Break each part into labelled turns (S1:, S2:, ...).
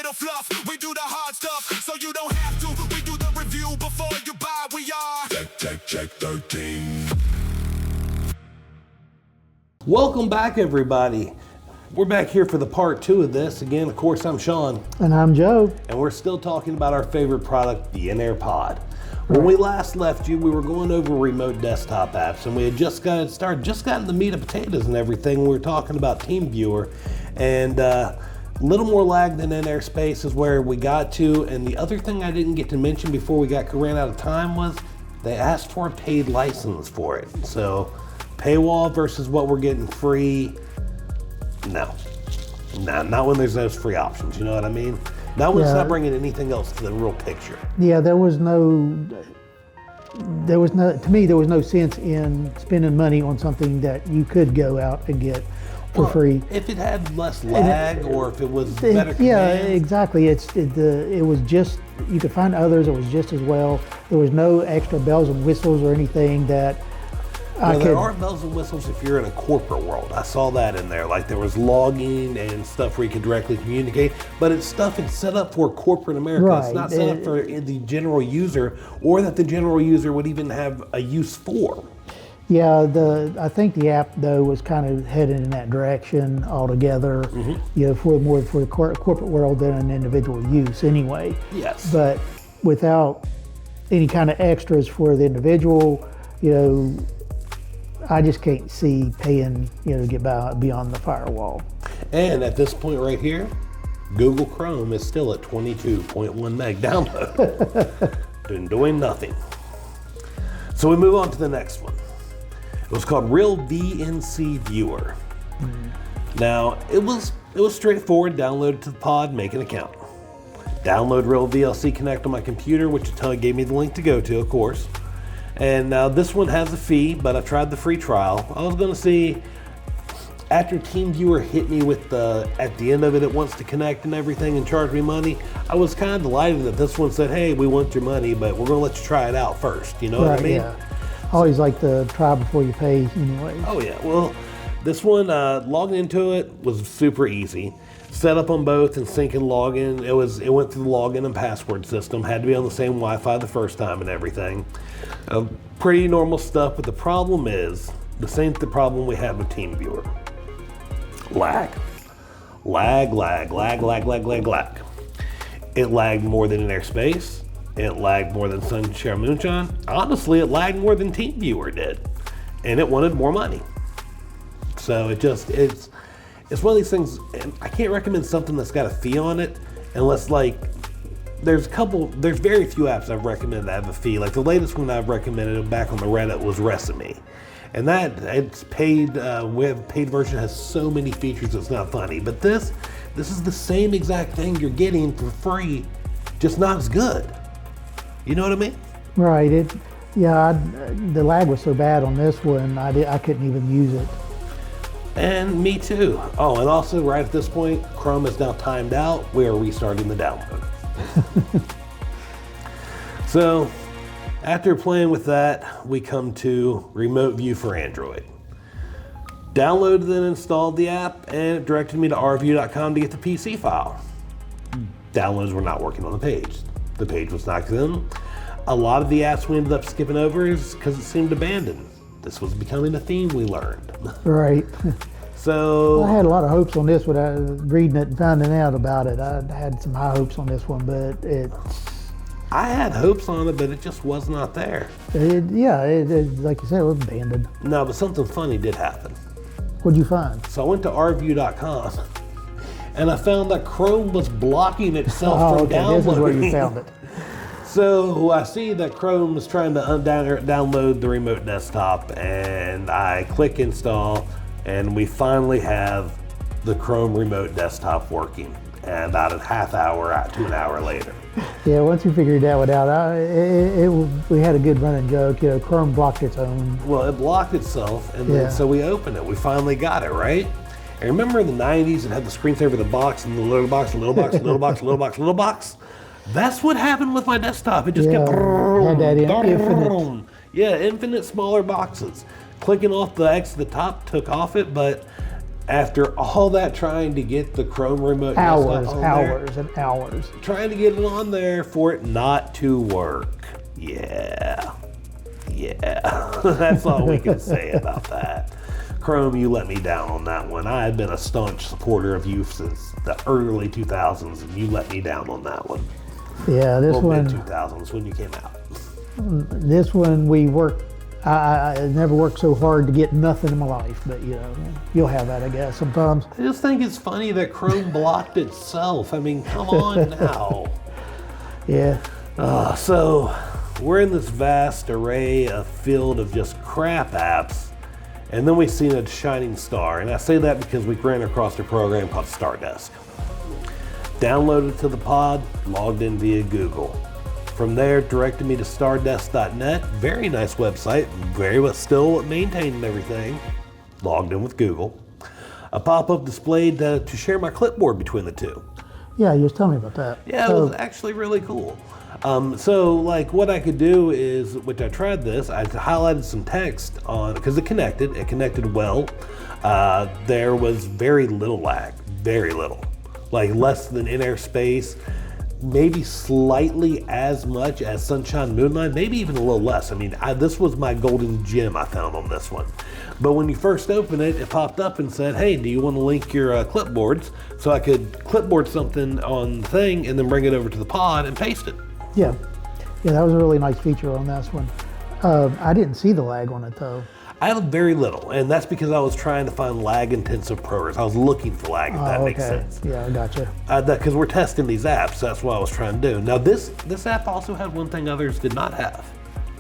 S1: little fluff. We do the hard stuff, so you don't have to. We do the review before you buy. We are Check 13.
S2: Welcome back, everybody. We're back here for the part 2 of this. Again, of course, I'm Shawn.
S3: And I'm Joe.
S2: And we're still talking about our favorite product, the In-Air-Pod. When we last left you, we were going over remote desktop apps, and we had just gotten started, just gotten the meat and potatoes and everything. We were talking about TeamViewer, and a little more lag than In-Air Space is where we got to. And the other thing I didn't get to mention before we ran out of time was they asked for a paid license for it. So paywall versus what we're getting free. No, not when there's those free options, you know what I mean? Not when it's not bringing anything else to the real picture.
S3: Yeah, there was no, to me, there was no sense in spending money on something that you could go out and get for free.
S2: If it had less lag or if it was better commands.
S3: Yeah, exactly. It was just, you could find others, it was just as well. There was no extra bells and whistles or anything that
S2: there are bells and whistles if you're in a corporate world. I saw that in there. Like there was logging and stuff where you could directly communicate, but it's stuff it's set up for corporate America.
S3: Right.
S2: It's not set up for the general user, or that the general user would even have a use for.
S3: Yeah, I think the app though was kind of headed in that direction altogether. You know, for the corporate world than an individual use anyway.
S2: Yes.
S3: But without any kind of extras for the individual, you know, I just can't see paying, you know, to get beyond the firewall.
S2: And at this point right here, Google Chrome is still at 22.1 meg download. Doing nothing. So we move on to the next one. It was called Real VNC Viewer. Now, it was straightforward. Download it to the pod, make an account. Download Real VLC Connect on my computer, which gave me the link to go to, of course. And now this one has a fee, but I tried the free trial. I was gonna see, after TeamViewer hit me with at the end of it, it wants to connect and everything and charge me money. I was kind of delighted that this one said, hey, we want your money, but we're gonna let you try it out first. You know what I mean?
S3: Yeah. I always like to try before you pay anyway.
S2: Oh yeah, well, this one, logging into it was super easy. Set up on both and sync and login. It went through the login and password system. Had to be on the same Wi-Fi the first time and everything. Pretty normal stuff, but the problem is the same problem we had with TeamViewer. Lag. It lagged more than In-Air Space. It lagged more than Sunshine Moonshine. Honestly, it lagged more than TeamViewer did, and it wanted more money. So it's one of these things, and I can't recommend something that's got a fee on it unless there's very few apps I've recommended that have a fee. Like the latest one I've recommended back on the Reddit was Resime. And it's paid, we have a paid version, has so many features it's not funny. But this is the same exact thing you're getting for free, just not as good. You know what I mean?
S3: Right, the lag was so bad on this one, I couldn't even use it.
S2: And me too. Oh, and also right at this point, Chrome is now timed out. We are restarting the download. So after playing with that, we come to Remote View for Android. Downloaded and installed the app, and it directed me to rview.com to get the PC file. Downloads were not working on the page. The page was not good. A lot of the apps we ended up skipping over is because it seemed abandoned. This was becoming a theme we learned.
S3: Right.
S2: So
S3: I had a lot of hopes on this when I was reading it and finding out about it. I had some high hopes on this one, but
S2: I had hopes on it, but it just was not there.
S3: Like you said, it was abandoned.
S2: No, but something funny did happen.
S3: What'd you find?
S2: So I went to rview.com and I found that Chrome was blocking itself from downloading.
S3: This is where you found it.
S2: So I see that Chrome is trying to download the remote desktop, and I click install, and we finally have the Chrome remote desktop working. And about a half hour to an hour later.
S3: Yeah, once you figured that one out, we had a good running joke. You know, Chrome blocked its own.
S2: Well, it blocked itself, and then so we opened it. We finally got it, right? And remember in the 90s, it had the screensaver, the box, and the little box, the little box, the little box, the little box, the little box. That's what happened with my desktop. It just kept
S3: had that infinite.
S2: Yeah, infinite smaller boxes. Clicking off the X at the top took off it, but After all that trying to get the Chrome remote
S3: Hours,
S2: on
S3: hours,
S2: there,
S3: and hours.
S2: trying to get it on there for it not to work. Yeah. That's all we can say about that. Chrome, you let me down on that one. I have been a staunch supporter of you since the early 2000s, and you let me down on that one.
S3: Yeah, this one.
S2: Mid-2000s when you came out.
S3: This one we worked. I never worked so hard to get nothing in my life, but you know, you'll have that, I guess, sometimes.
S2: I just think it's funny that Chrome blocked itself. I mean, come on now.
S3: Yeah.
S2: So we're in this vast array of field of just crap apps, and then we seen a shining star, and I say that because we ran across a program called Stardesk. Downloaded to the pod, logged in via Google. From there, directed me to stardesk.net. Very nice website, very well still maintained and everything. Logged in with Google. A pop-up displayed to share my clipboard between the two.
S3: Yeah, you was telling me about that.
S2: Yeah, it was actually really cool. So like what I could do is, which I tried this, I highlighted some text on, because it connected well. There was very little lag, very little. Like less than in-air space, maybe slightly as much as Sunshine Moonlight, maybe even a little less. I mean, this was my golden gem I found on this one. But when you first open it, it popped up and said, hey, do you want to link your clipboards? So I could clipboard something on the thing and then bring it over to the pod and paste it.
S3: Yeah, that was a really nice feature on this one. I didn't see the lag on it though.
S2: I had very little, and that's because I was trying to find lag-intensive programs. I was looking for lag, if that makes sense.
S3: Yeah, I gotcha.
S2: Because we're testing these apps, so that's what I was trying to do. Now, this app also had one thing others did not have.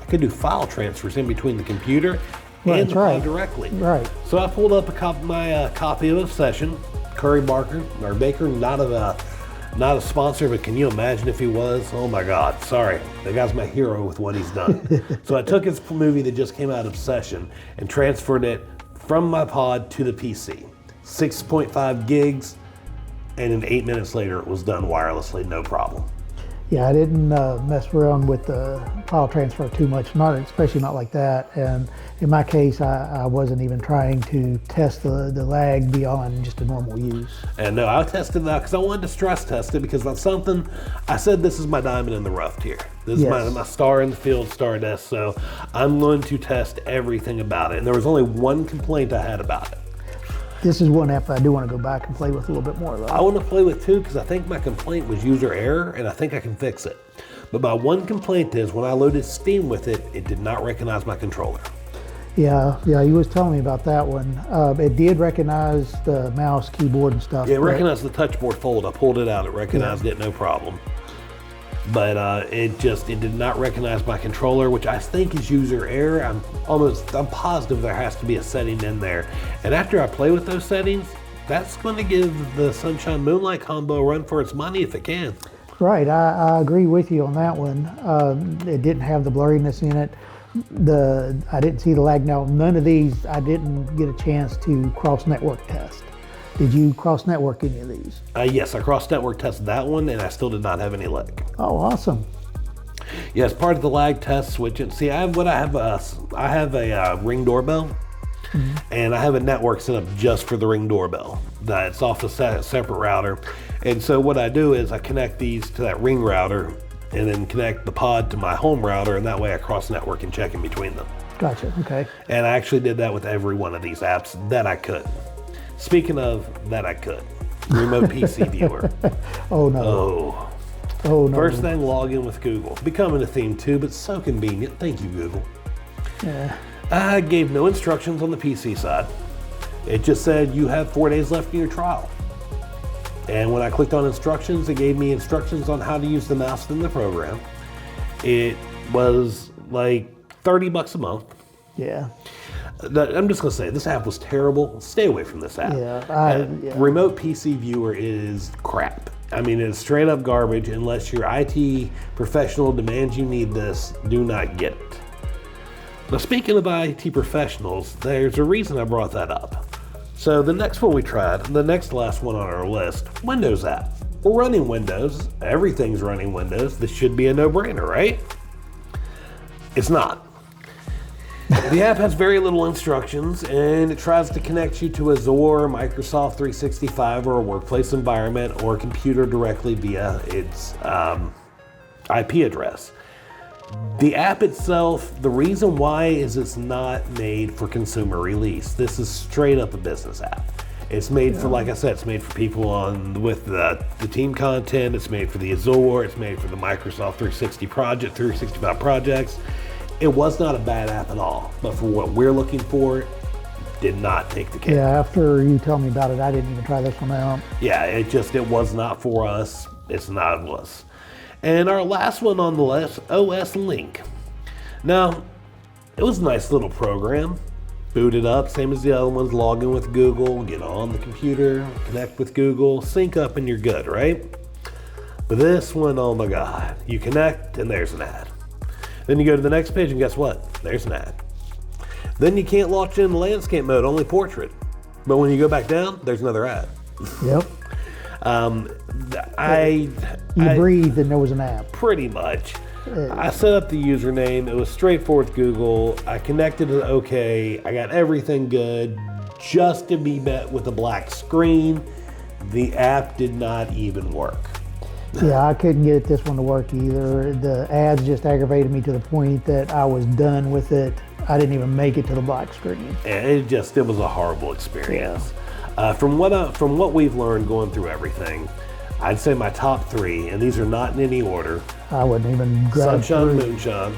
S2: I could do file transfers in between the computer and the pod directly.
S3: Right.
S2: So I pulled up my copy of a session. Curry Baker, not a sponsor, but can you imagine if he was? Oh my God, sorry. The guy's my hero with what he's done. So I took his movie that just came out of Session and transferred it from my pod to the PC. 6.5 gigs, and in 8 minutes later it was done wirelessly, no problem.
S3: Yeah, I didn't mess around with the file transfer too much, especially not like that. And in my case, I wasn't even trying to test the lag beyond just a normal use.
S2: And no, I tested that because I wanted to stress test it, because that's something, I said this is my diamond in the rough here. This is my star in the field, Stardesk, so I'm going to test everything about it. And there was only one complaint I had about it.
S3: This is one app I do want to go back and play with a little bit more though.
S2: I want to play with too, because I think my complaint was user error, and I think I can fix it. But my one complaint is when I loaded Steam with it, it did not recognize my controller.
S3: Yeah, you was telling me about that one. It did recognize the mouse, keyboard, and stuff.
S2: Yeah, it recognized the touchboard fold. I pulled it out. It recognized it, no problem. But it did not recognize my controller, which I think is user error. I'm positive there has to be a setting in there. And after I play with those settings, that's going to give the Sunshine Moonlight combo a run for its money if it can.
S3: Right, I agree with you on that one. It didn't have the blurriness in it. I didn't see the lag. Now, none of these, I didn't get a chance to cross-network test. Did you cross-network any of these?
S2: Yes, I cross-network tested that one, and I still did not have any lag.
S3: Oh, awesome.
S2: Yeah, as part of the lag test switching. See, I have a Ring doorbell, and I have a network set up just for the Ring doorbell. That's off a separate router. And so what I do is I connect these to that Ring router and then connect the pod to my home router, and that way I cross-network and check in between them.
S3: Gotcha, okay.
S2: And I actually did that with every one of these apps that I could. Speaking of that I could, Remote PC Viewer.
S3: Oh no. Oh no.
S2: First thing, log in with Google. Becoming a theme too, but so convenient. Thank you, Google.
S3: Yeah.
S2: I gave no instructions on the PC side. It just said you have 4 days left in your trial. And when I clicked on instructions, it gave me instructions on how to use the mouse in the program. It was like $30 a month.
S3: Yeah.
S2: I'm just gonna say, this app was terrible. Stay away from this app. Remote PC Viewer is crap. I mean, it's straight up garbage. Unless your IT professional demands you need this, do not get it. Now, speaking of IT professionals, there's a reason I brought that up. So the next one we tried, the next last one on our list, Windows app. We're running Windows. Everything's running Windows. This should be a no-brainer, right? It's not. The app has very little instructions, and it tries to connect you to Azure, Microsoft 365, or a workplace environment, or a computer directly via its IP address. The app itself, the reason why is it's not made for consumer release. This is straight up a business app. It's made for, like I said, it's made for people with the team content. It's made for the Azure. It's made for the Microsoft 365 projects. It was not a bad app at all, but for what we're looking for, did not take the cake.
S3: Yeah, after you tell me about it, I didn't even try this one out.
S2: Yeah, it was not for us. It's not us. And our last one on the list, OS Link. Now, it was a nice little program. Boot it up, same as the other ones, log in with Google, get on the computer, connect with Google, sync up, and you're good, right? But this one, oh my God, you connect and there's an ad. Then you go to the next page and guess what? There's an ad. Then you can't launch in landscape mode, only portrait. But when you go back down, there's another ad.
S3: Yep. You breathed and there was an app.
S2: Pretty much. I set up the username. It was straightforward with Google. I connected it okay. I got everything good just to be met with a black screen. The app did not even work.
S3: Yeah, I couldn't get this one to work either. The ads just aggravated me to the point that I was done with it. I didn't even make it to the black screen.
S2: And it was a horrible experience. Yeah. From what we've learned going through everything, I'd say my top three, and these are not in any order.
S3: I wouldn't even grab
S2: Sunshine, Moonshine,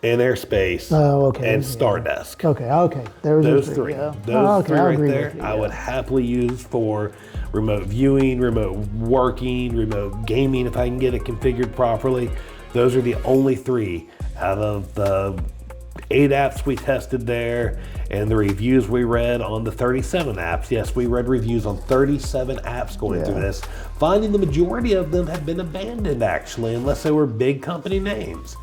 S2: and Airspace, and Stardesk.
S3: Okay.
S2: Those three.
S3: Yeah.
S2: Those three right there,
S3: you,
S2: I would happily use for remote viewing, remote working, remote gaming if I can get it configured properly. Those are the only three out of the 8 apps we tested there and the reviews we read on the 37 apps. Yes, we read reviews on 37 apps going through this, finding the majority of them had been abandoned actually, unless they were big company names.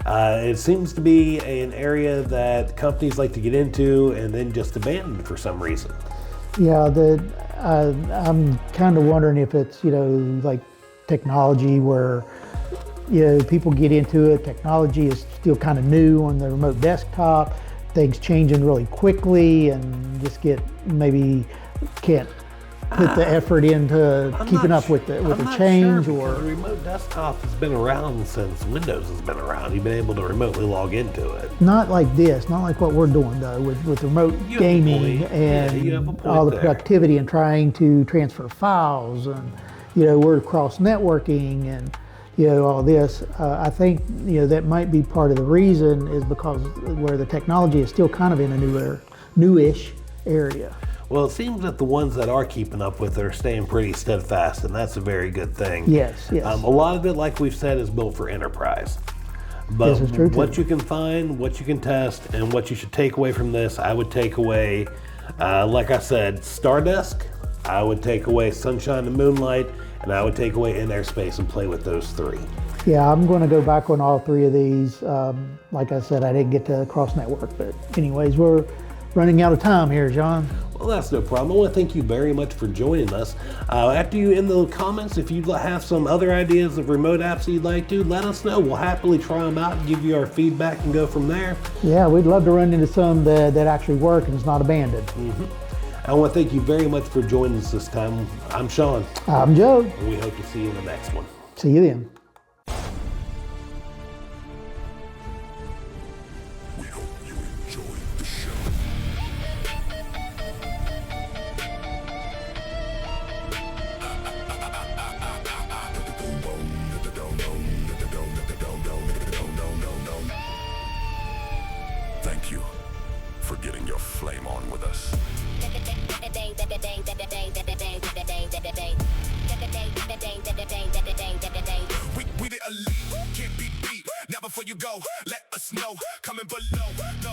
S2: It seems to be an area that companies like to get into and then just abandon for some reason.
S3: Yeah, I'm kind of wondering if it's, like technology where, people get into it. Technology is still kind of new on the remote desktop. Things changing really quickly and just maybe can't put the effort into keeping up with the change.
S2: Or the remote desktop has been around since Windows has been around. You've been able to remotely log into it.
S3: Not like this, not like what we're doing though with remote gaming and all the productivity and trying to transfer files and we're cross networking and all this. I think that might be part of the reason is because where the technology is still kind of in a newish area.
S2: Well, it seems that the ones that are keeping up with it are staying pretty steadfast, and that's a very good thing.
S3: Yes.
S2: A lot of it, like we've said, is built for enterprise. But
S3: this is true
S2: what you can find, what you can test, and what you should take away from this, I would take away, like I said, Stardesk, I would take away Sunshine and Moonlight, and I would take away In Airspace and play with those three.
S3: Yeah, I'm going to go back on all three of these. Like I said, I didn't get to cross network, but anyways, we're running out of time here, John.
S2: Well, that's no problem. I want to thank you very much for joining us. After you in the comments, if you have some other ideas of remote apps that you'd like to, let us know. We'll happily try them out and give you our feedback and go from there.
S3: Yeah, we'd love to run into some that actually work and is not abandoned.
S2: Mm-hmm. I want to thank you very much for joining us this time. I'm Shawn.
S3: I'm Joe.
S2: And we hope to see you in the next one.
S3: See you then.
S1: We hope you enjoyed the show. Thank you for getting your flame on with us. We the elite, can't be beat. Now before you go, let us know. Coming below, no.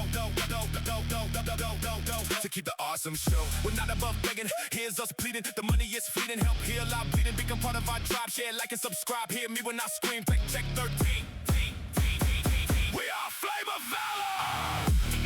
S1: To keep the awesome show. We're not above begging, here's us pleading. The money is fleeting, help heal our bleeding. Become part of our tribe, share, like and subscribe. Hear me when I scream, check 13. We are Flame of Valor.